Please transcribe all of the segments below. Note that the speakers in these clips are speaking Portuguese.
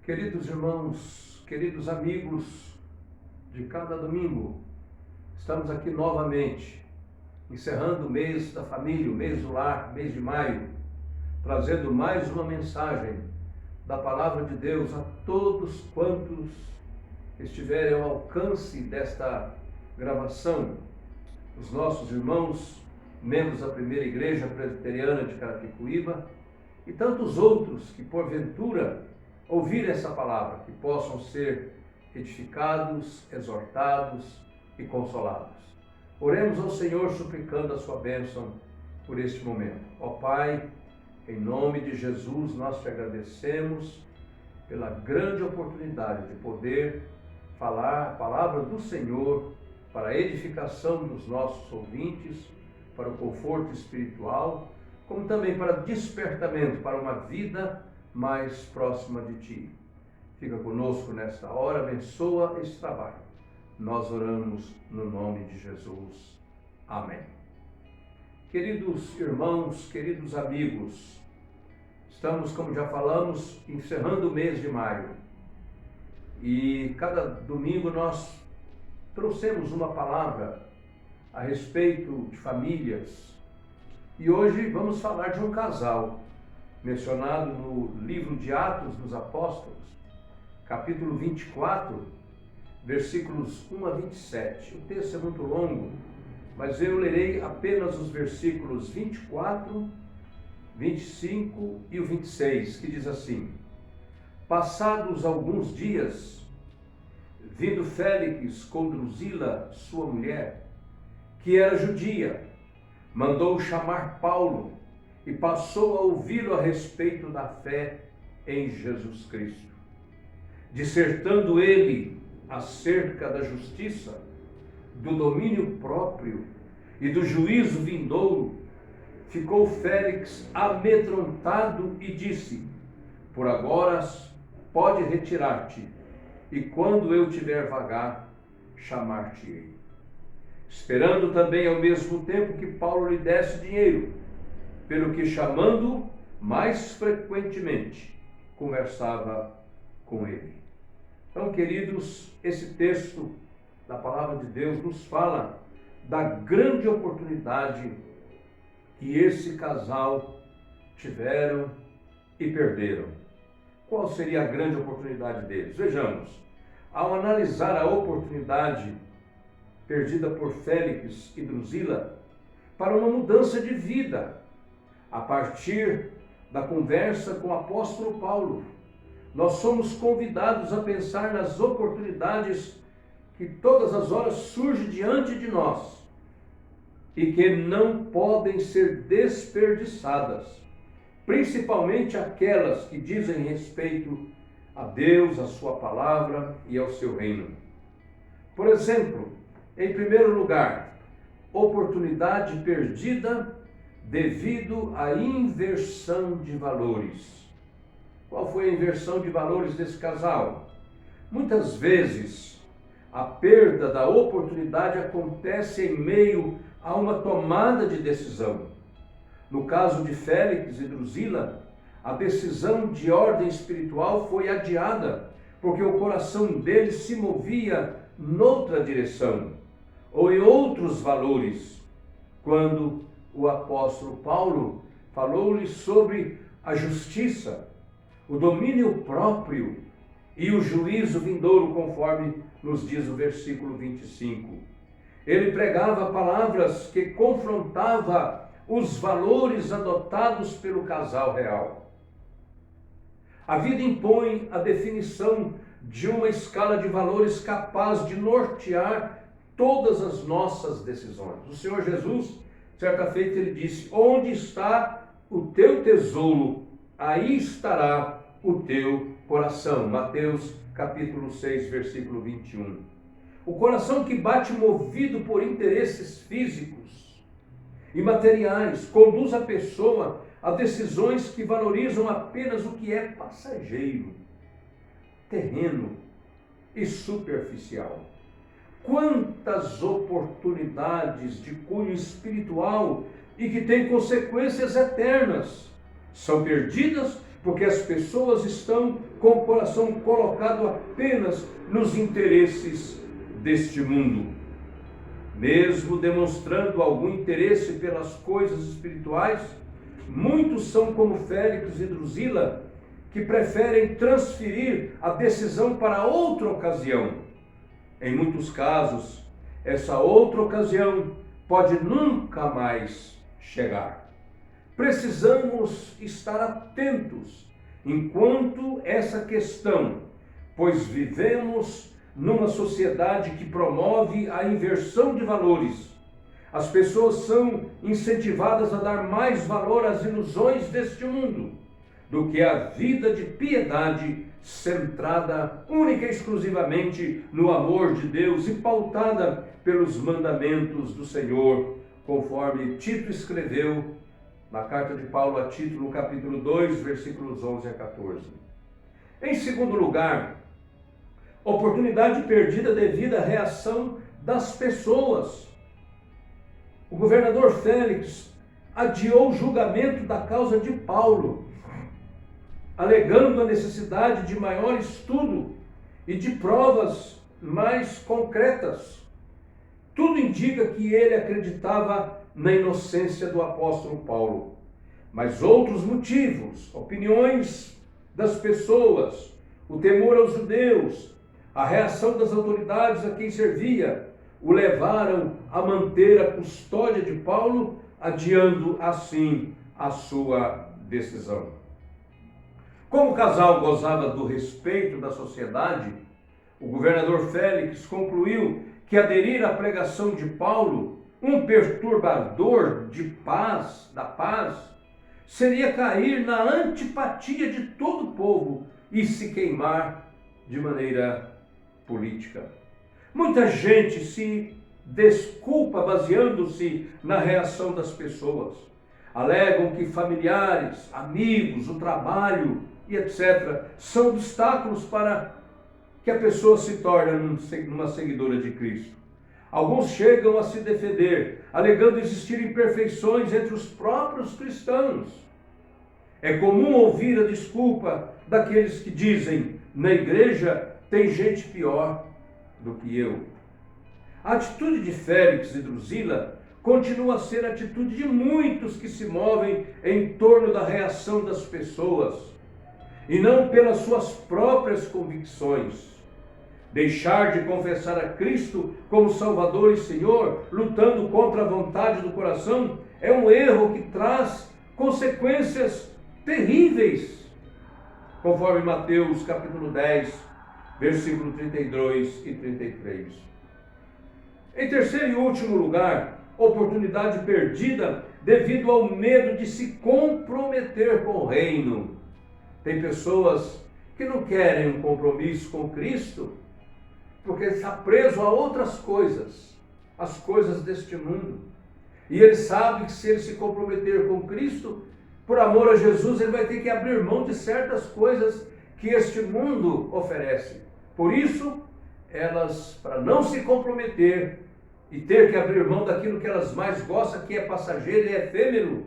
Queridos irmãos, queridos amigos de cada domingo, estamos aqui novamente, encerrando o mês da família, o mês do lar, mês de maio, trazendo mais uma mensagem da Palavra de Deus a todos quantos estiverem ao alcance desta gravação, os nossos irmãos, membros da primeira igreja presbiteriana de Carapicuíba e tantos outros que porventura ouvirem essa palavra, que possam ser edificados, exortados e consolados. Oremos ao Senhor suplicando a sua bênção por este momento. Ó Pai, em nome de Jesus, nós te agradecemos pela grande oportunidade de poder falar a palavra do Senhor para a edificação dos nossos ouvintes, para o conforto espiritual, como também para despertamento para uma vida mais próxima de Ti. Fica conosco nesta hora, abençoa esse trabalho. Nós oramos no nome de Jesus. Amém. Queridos irmãos, queridos amigos, estamos, como já falamos, encerrando o mês de maio. E cada domingo nós trouxemos uma palavra a respeito de famílias. E hoje vamos falar de um casal, mencionado no livro de Atos dos Apóstolos, capítulo 24, versículos 1 a 27. O texto é muito longo, mas eu lerei apenas os versículos 24, 25 e o 26, que diz assim: Passados alguns dias, vindo Félix com Drusila, sua mulher, que era judia, mandou chamar Paulo e passou a ouvi-lo a respeito da fé em Jesus Cristo. Dissertando ele acerca da justiça, do domínio próprio e do juízo vindouro, ficou Félix amedrontado e disse: Por agora pode retirar-te, e quando eu tiver vagar, chamar-te-ei. Esperando também ao mesmo tempo que Paulo lhe desse dinheiro, pelo que, chamando mais frequentemente, conversava com ele. Então, queridos, esse texto da Palavra de Deus nos fala da grande oportunidade que esse casal tiveram e perderam. Qual seria a grande oportunidade deles? Vejamos, ao analisar a oportunidade perdida por Félix e Drusila para uma mudança de vida, a partir da conversa com o apóstolo Paulo, nós somos convidados a pensar nas oportunidades que todas as horas surgem diante de nós e que não podem ser desperdiçadas, principalmente aquelas que dizem respeito a Deus, a sua palavra e ao seu reino. Por exemplo, em primeiro lugar, oportunidade perdida devido à inversão de valores. Qual foi a inversão de valores desse casal? Muitas vezes, a perda da oportunidade acontece em meio a uma tomada de decisão. No caso de Félix e Drusila, a decisão de ordem espiritual foi adiada, porque o coração deles se movia noutra direção, ou em outros valores, quando o apóstolo Paulo falou-lhes sobre a justiça, o domínio próprio e o juízo vindouro, conforme nos diz o versículo 25. Ele pregava palavras que confrontavam os valores adotados pelo casal real. A vida impõe a definição de uma escala de valores capaz de nortear todas as nossas decisões. O Senhor Jesus, certa feita, ele disse: Onde está o teu tesouro, aí estará o teu coração. Mateus capítulo 6, versículo 21. O coração que bate movido por interesses físicos e materiais conduz a pessoa a decisões que valorizam apenas o que é passageiro, terreno e superficial. Quantas oportunidades de cunho espiritual e que têm consequências eternas são perdidas porque as pessoas estão com o coração colocado apenas nos interesses deste mundo. Mesmo demonstrando algum interesse pelas coisas espirituais, muitos são como Félix e Drusila, que preferem transferir a decisão para outra ocasião. Em muitos casos, essa outra ocasião pode nunca mais chegar. Precisamos estar atentos enquanto essa questão, pois vivemos numa sociedade que promove a inversão de valores. As pessoas são incentivadas a dar mais valor às ilusões deste mundo do que à vida de piedade centrada única e exclusivamente no amor de Deus e pautada pelos mandamentos do Senhor, conforme Tito escreveu na carta de Paulo a Tito, no capítulo 2, versículos 11 a 14. Em segundo lugar, oportunidade perdida devido à reação das pessoas. O governador Félix adiou o julgamento da causa de Paulo, alegando a necessidade de maior estudo e de provas mais concretas. Tudo indica que ele acreditava na inocência do apóstolo Paulo. Mas outros motivos, opiniões das pessoas, o temor aos judeus, a reação das autoridades a quem servia, o levaram a manter a custódia de Paulo, adiando assim a sua decisão. Como o casal gozava do respeito da sociedade, o governador Félix concluiu que aderir à pregação de Paulo, um perturbador da paz, seria cair na antipatia de todo o povo e se queimar de maneira política. Muita gente se desculpa baseando-se na reação das pessoas. Alegam que familiares, amigos, o trabalho e etc. são obstáculos para que a pessoa se torne uma seguidora de Cristo. Alguns chegam a se defender, alegando existir imperfeições entre os próprios cristãos. É comum ouvir a desculpa daqueles que dizem: na igreja tem gente pior do que eu. A atitude de Félix e Drusila continua a ser a atitude de muitos que se movem em torno da reação das pessoas, e não pelas suas próprias convicções. Deixar de confessar a Cristo como Salvador e Senhor, lutando contra a vontade do coração, é um erro que traz consequências terríveis, conforme Mateus capítulo 10, versículo 32 e 33. Em terceiro e último lugar, oportunidade perdida devido ao medo de se comprometer com o reino. Tem pessoas que não querem um compromisso com Cristo porque está preso a outras coisas, as coisas deste mundo. E ele sabe que se ele se comprometer com Cristo, por amor a Jesus, ele vai ter que abrir mão de certas coisas que este mundo oferece. Por isso, elas, para não se comprometer e ter que abrir mão daquilo que elas mais gostam, que é passageiro e efêmero,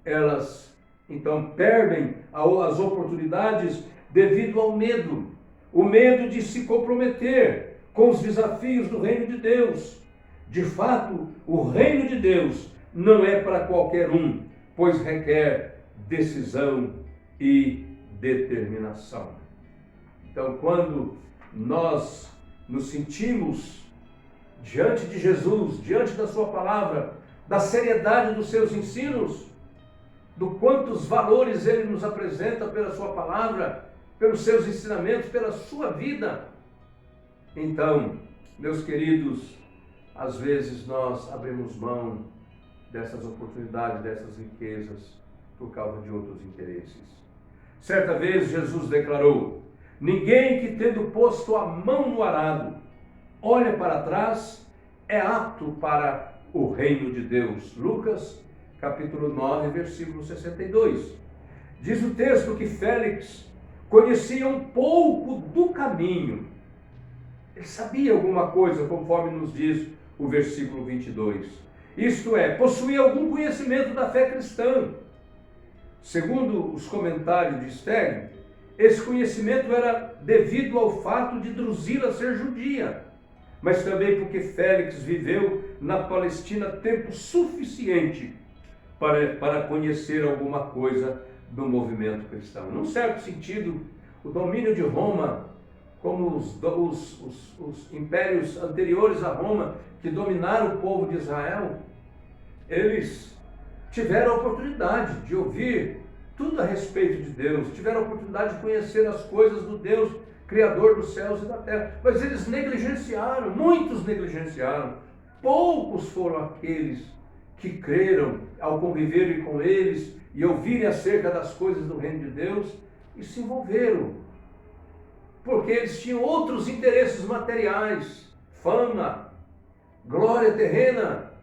elas então perdem as oportunidades devido ao medo. O medo de se comprometer com os desafios do reino de Deus. De fato, o reino de Deus não é para qualquer um, pois requer decisão e determinação. Então, quando nós nos sentimos diante de Jesus, diante da sua palavra, da seriedade dos seus ensinos, do quantos valores ele nos apresenta pela sua palavra, pelos seus ensinamentos, pela sua vida, então, meus queridos, às vezes nós abrimos mão dessas oportunidades, dessas riquezas, por causa de outros interesses. Certa vez Jesus declarou: ninguém que tendo posto a mão no arado, olha para trás, é apto para o reino de Deus. Lucas, capítulo 9, versículo 62. Diz o texto que Félix conhecia um pouco do caminho. Ele sabia alguma coisa, conforme nos diz o versículo 22. Isto é, possuía algum conhecimento da fé cristã. Segundo os comentários de Steg, esse conhecimento era devido ao fato de Drusila ser judia, mas também porque Félix viveu na Palestina tempo suficiente para conhecer alguma coisa do movimento cristão. Num certo sentido, o domínio de Roma, como os impérios anteriores a Roma, que dominaram o povo de Israel, eles tiveram a oportunidade de ouvir tudo a respeito de Deus, tiveram a oportunidade de conhecer as coisas do Deus, Criador dos céus e da terra, mas eles negligenciaram, muitos negligenciaram, poucos foram aqueles que creram ao conviverem com eles e ouvirem acerca das coisas do reino de Deus e se envolveram, porque eles tinham outros interesses materiais, fama, glória terrena,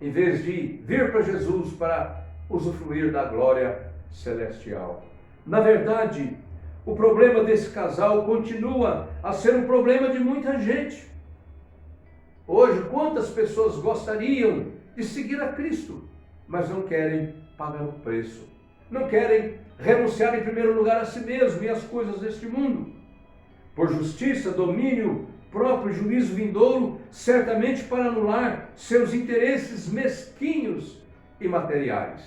em vez de vir para Jesus para usufruir da glória celestial. Na verdade, o problema desse casal continua a ser um problema de muita gente. Hoje, quantas pessoas gostariam de seguir a Cristo, mas não querem pagar o preço, não querem renunciar em primeiro lugar a si mesmo e às coisas deste mundo. Por justiça, domínio próprio, juízo vindouro, certamente para anular seus interesses mesquinhos e materiais.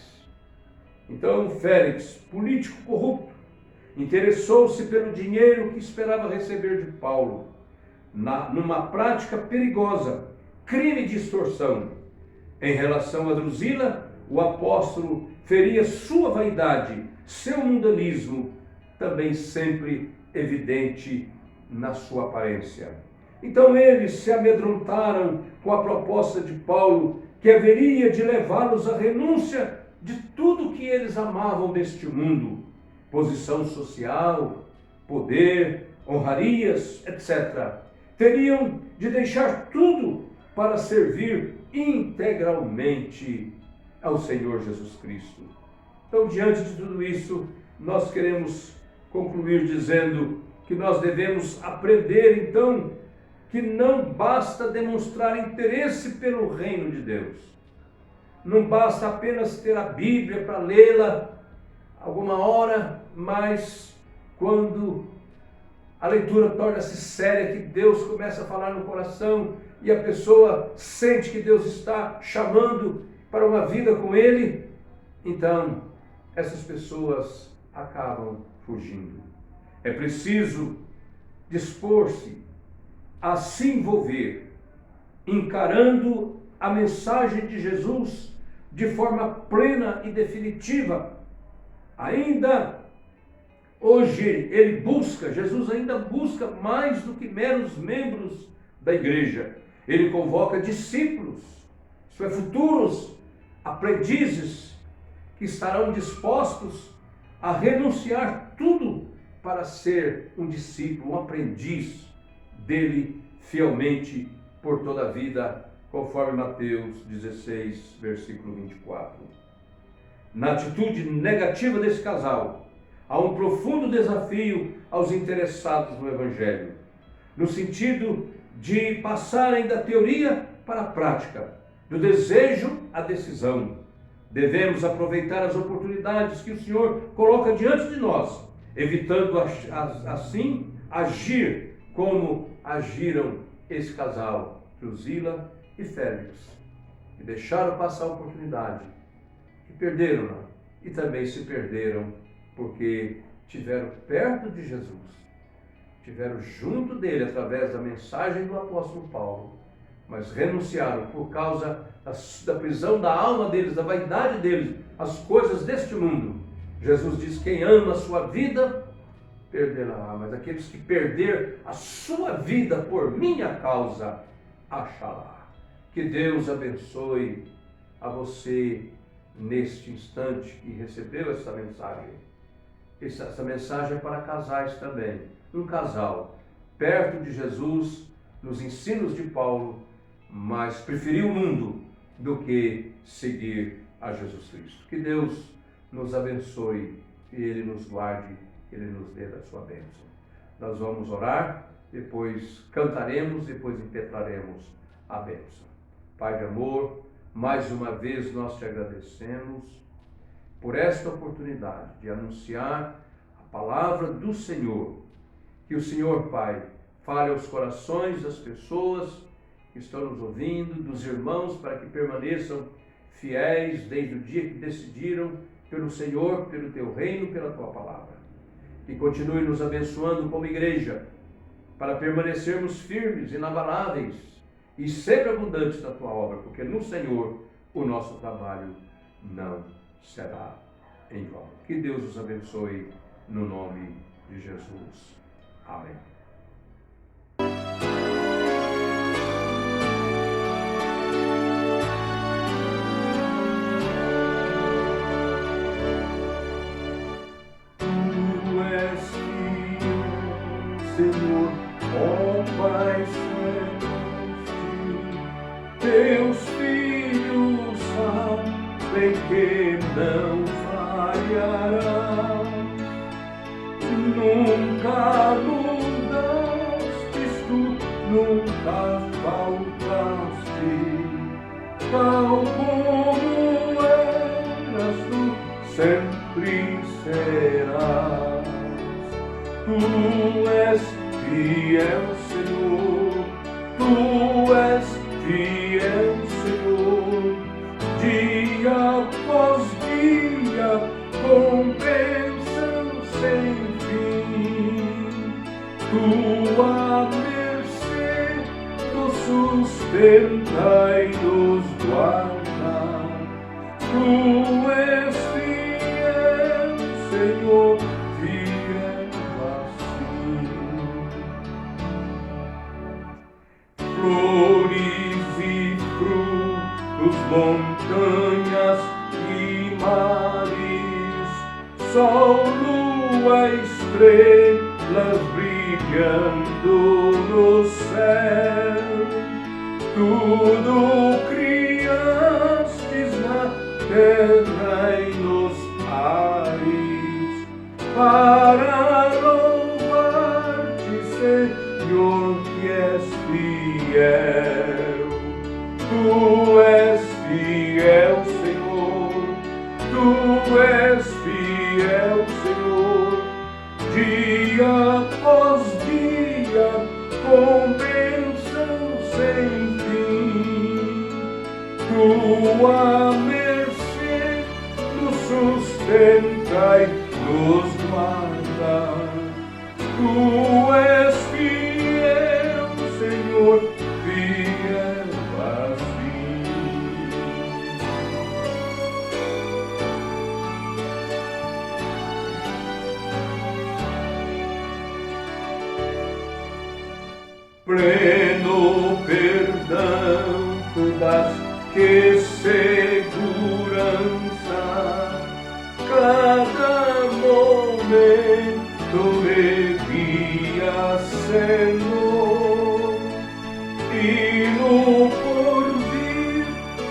Então Félix, político corrupto, interessou-se pelo dinheiro que esperava receber de Paulo, numa prática perigosa, crime de extorsão. Em relação a Drusila, o apóstolo feria sua vaidade, seu mundanismo, também sempre evidente na sua aparência. Então eles se amedrontaram com a proposta de Paulo, que haveria de levá-los à renúncia de tudo que eles amavam deste mundo, posição social, poder, honrarias, etc. Teriam de deixar tudo para servir integralmente ao Senhor Jesus Cristo. Então, diante de tudo isso, nós queremos concluir dizendo que nós devemos aprender, então, que não basta demonstrar interesse pelo reino de Deus. Não basta apenas ter a Bíblia para lê-la alguma hora, mas quando a leitura torna-se séria, que Deus começa a falar no coração e a pessoa sente que Deus está chamando para uma vida com Ele, então essas pessoas acabam fugindo. É preciso dispor-se a se envolver, encarando a mensagem de Jesus de forma plena e definitiva. Ainda hoje Jesus ainda busca mais do que meros membros da igreja. Ele convoca discípulos, isto é, futuros aprendizes, que estarão dispostos a renunciar tudo para ser um discípulo, um aprendiz dele fielmente por toda a vida, conforme Mateus 16, versículo 24. Na atitude negativa desse casal, há um profundo desafio aos interessados no Evangelho, no sentido de passarem da teoria para a prática, do desejo à decisão. Devemos aproveitar as oportunidades que o Senhor coloca diante de nós, evitando assim agir como agiram esse casal, Drusila e Félix, que deixaram passar a oportunidade, que perderam-na e também se perderam porque estiveram perto de Jesus, estiveram junto dele através da mensagem do apóstolo Paulo, mas renunciaram por causa da prisão da alma deles, da vaidade deles, as coisas deste mundo. Jesus diz: quem ama a sua vida, perderá, mas aqueles que perder a sua vida por minha causa, achará. Que Deus abençoe a você neste instante que recebeu essa mensagem. Essa mensagem é para casais também. Um casal perto de Jesus, nos ensinos de Paulo, mas preferiu o mundo do que seguir a Jesus Cristo. Que Deus nos abençoe, que Ele nos guarde, que Ele nos dê da sua bênção. Nós vamos orar, depois cantaremos, depois impetraremos a bênção. Pai de amor, mais uma vez nós te agradecemos por esta oportunidade de anunciar a palavra do Senhor. Que o Senhor, Pai, fale aos corações das pessoas que estão nos ouvindo, dos irmãos, para que permaneçam fiéis desde o dia que decidiram pelo Senhor, pelo Teu reino, pela Tua palavra. E continue nos abençoando como igreja, para permanecermos firmes, inabaláveis e sempre abundantes na Tua obra, porque no Senhor o nosso trabalho não será em vão. Que Deus os abençoe no nome de Jesus. Amém. Tu és fiel, Senhor, ó Pai celeste, teus filhos sabem que não falharão. Nunca mudaste, tu nunca faltaste, tal como eras, tu sempre serás. Tu és fiel, Senhor, tu és fiel, Senhor, dia após dia, com bênção sem fim. Tua mercê nos sustenta e nos guarda. Tu és fiel, Senhor, fiel assim. Flores e frutos, montanhas e mares, sol, lua, estrelas brilhando no céu, tudo criastes na terra e nos ares, para louvar-te, Senhor, que és fiel. Tu és fiel, Senhor, tu és fiel, Senhor, dia após dia, com bênção sem fim. Tua mercê nos sustenta e nos guarda. Tu és fiel, Senhor, fiel assim. Pleno perdão tu das, que segurança, cada momento me guia, Senhor, e no porvir,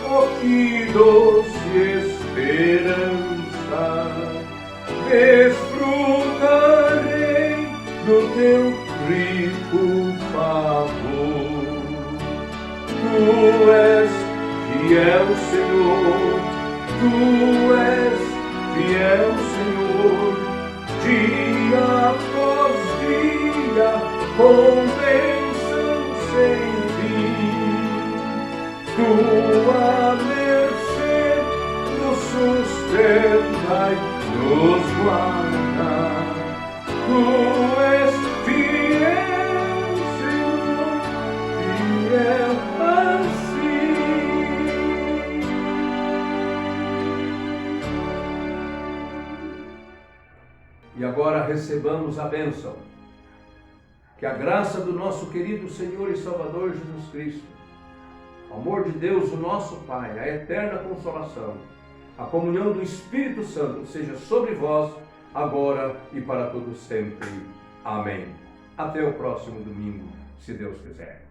oh, que doce esperança, desfrutarei do teu rico favor. Tu és fiel, Senhor, tu és fiel, Senhor, dia após dia, com bênção sem fim. Tua mercê nos sustenta e nos guarda. Tu és fiel, Senhor, fiel assim. E agora recebamos a bênção. Que a graça do nosso querido Senhor e Salvador Jesus Cristo, o amor de Deus, o nosso Pai, a eterna consolação, a comunhão do Espírito Santo seja sobre vós, agora e para todo sempre. Amém. Até o próximo domingo, se Deus quiser.